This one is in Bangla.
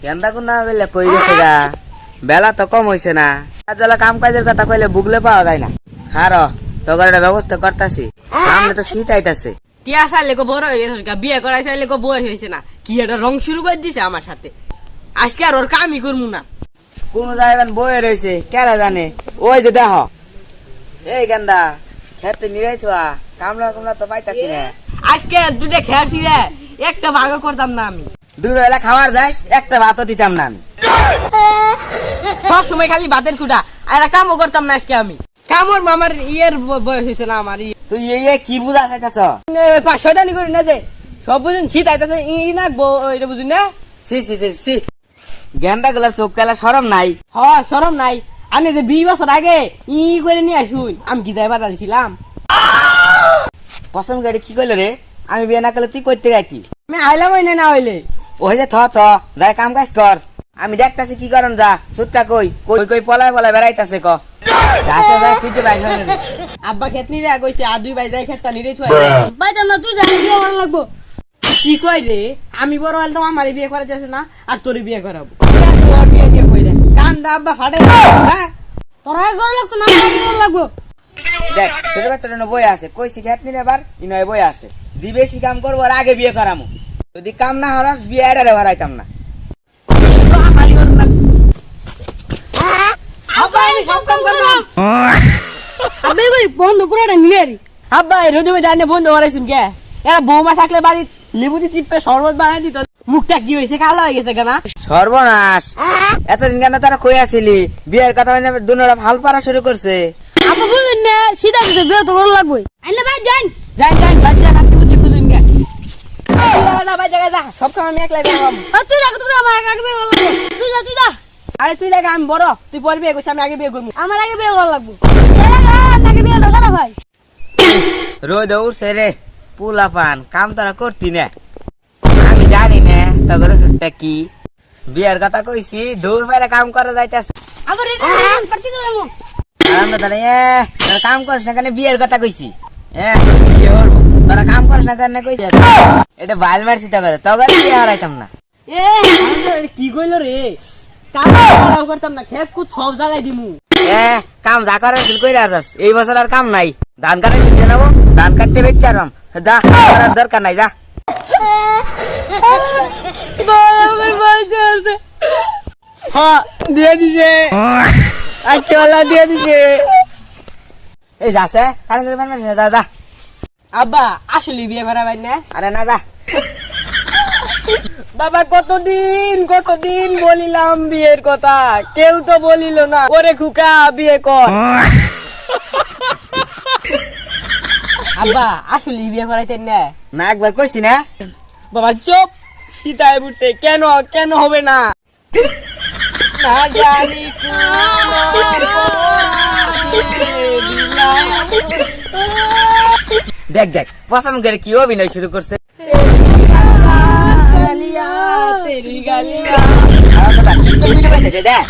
কেন্দা কোন না বললে কই গেছে গা, বেলা তো কম হইছে না, কাজলা কাম কাজের কথা কইলে বুগলে পাওয়া যায় না। হারো তোর একটা ব্যবস্থা করতাছি, সামনে তো শীত আইতাছে। টিয়া সালে কো বড় হয়ে গেছে, বিয়ে করাই সালে কো বয়স হয়েছে না, কি একটা রং শুরু করে দিছে আমার সাথে। আজকে আর ওর কামই করবো না। কোন যাইবেন বয়ে রয়েছে কেরা জানে। ওই যে দেখ এই গেন্দা খেতে নিরাই থা, কামলা কামলা তো পাইতাছি না। আজকে দুটো খেয়াছি রে, একটা ভাগও করতাম না আমি। দূর হইলে খাওয়ার যাইস, একটা ভাতও দিতাম না আমি। সব সময় খালি ভাতের কুটা, আর কামও করতাম না আজকে আমি। কামর মামার ইয়ের বয়স হয়েছে না আমার। তুই এই কি বুঝা চাইতাছ? শয়তানি করি না যে, সব বুঝুন শীত আইতাছে ই নাকবো, এটা বুঝুন না। সি সি সি সি গেন্দা গুলার চোখ কালা শরম নাই। হ শরম নাই। আমি যে 20 বছর আগে ই করে নিয়ে আসুন, আমি কি যাইবার দিছিলাম? পছন্দ গাড়ি কি কইল রে? আমি বিয়ে না করলে তুই করতে গাইতি? আমি আইলাম হইলে না হইলে ওই যে থ থ যাই কাম কাজ কর, আমি দেখতাছি কি করন। যা সুটটা কই কই কই পলায় পলায় বেড়াইতাছে ক যাচ্ছে যা খুঁজে বাইর হয় না। আব্বা খেত নিরে কইছে আর 2 ভাই যাই খেতটা নিরে থুই বাইতাম না, তুই যাই বিয়ে ভালো লাগবো। কি কই রে? আমি বড় হইলে তো আমারই বিয়ে করা যাচ্ছে না, আর তোর বিয়ে করাবো। তোর বিয়ে দিয়ে কই রে কান্দা আব্বা ফাটে। হ্যাঁ তোর আগে করে লাগছে না, আমার ভালো লাগবো। দেখ ছোট বাচ্চার জন্য বই আছে, কই শিখাত নিলে এবার ইনয় বই আছে। যে বেশি কাম করবো আর আগে বিয়ে করামু, যদি কাম না হরস বিয়ে এডারে ভরাইতাম না। আব্বা আমি সব কাম করলাম। আবে কই বন্ধ পুরাটা নিলেরি। আব্বা এই রোদে জানে বন্ধ হরাইছুন কে? এরা বৌমা থাকলে বাড়ি লেবু দিয়ে টিপে শরবত বানাই দিত। মুখটা কি হয়েছে, কালো হয়ে গেছে কেনা? সর্বনাশ, এতদিন কেন তারা কই আসিলি? বিয়ের কথা হইলে দুনোরা ভাল পারা শুরু করছে। আব্বা বুঝুন না, সিধা সিধা বিয়ে তো করে লাগবো। আইলে ভাই যান যাই যাই বাচ্চা কাছে বুঝি বুঝুন কে। যা ভাই জায়গা যা, সব কাম আমি একলাই করব। তুই রাখ, তুই আমার আগে বিয়ে ভালো লাগবো। তুই যা, তুই যা। আরে তুই দেখ আমি বড়, তুই পরে বিয়ে করছিস, আমি আগে বিয়ে করবো। আমার আগে বিয়ে ভালো লাগবো। আগে বিয়ে ঢোকা না ভাই। রোদ উঠছে রে, পুলা পান কাম তারা করতি না। আমি জানি না তগর সুটটা কি। বিয়ের কথা কইছি, দূর বাইরে কাম করা যাইতাছে। আবার এটা পারতি তো এমন। আমরা তারা কাম করিস না কেন বিয়ের কথা কইছি। হ্যাঁ বিয়ে হবো, তোরা কাম করিস না কেন কইছি। এটা বাইল মারছি তগর, তগর বিয়ে হারাইতাম না। এ আমি কি কইলো রে? কাম করতাম না, খেত কুত সব জায়গায় দিমু। কাম যা করার ছিল কইরা আসস। এই বছর আর কাম নাই, ধান কাটে কিনতে নেবো, ধান কাটতে বেচছি আরাম। যা করার দরকার নাই, যা। হ্যাঁ দিয়ে দিছে, আজকেওয়ালা দিয়ে দিছে। এই যাচ্ছে কারণ করে পারবে না, যা যা। আব্বা আসলে বিয়ে করা ভাই না? আরে না যা। বাবা কতদিন বলিলাম বিয়ের কথা, কেউ তো বলিল না। ওরে খুকা বিয়ে কর। আব্বা আসলে বিয়ে করাইতেন না? না একবার কইছি না। বাবা চুপ, সীতায় বুঝতে কেন কেন হবে না? না জানি কোন অপরাধে দিলাম। দেখ দেখ পছন্দ করে কি অভিনয় শুরু করছে। গালিয়া তেরি গালিয়া। আর কথা, তুই ভিডিও পাইছিস, দেখ।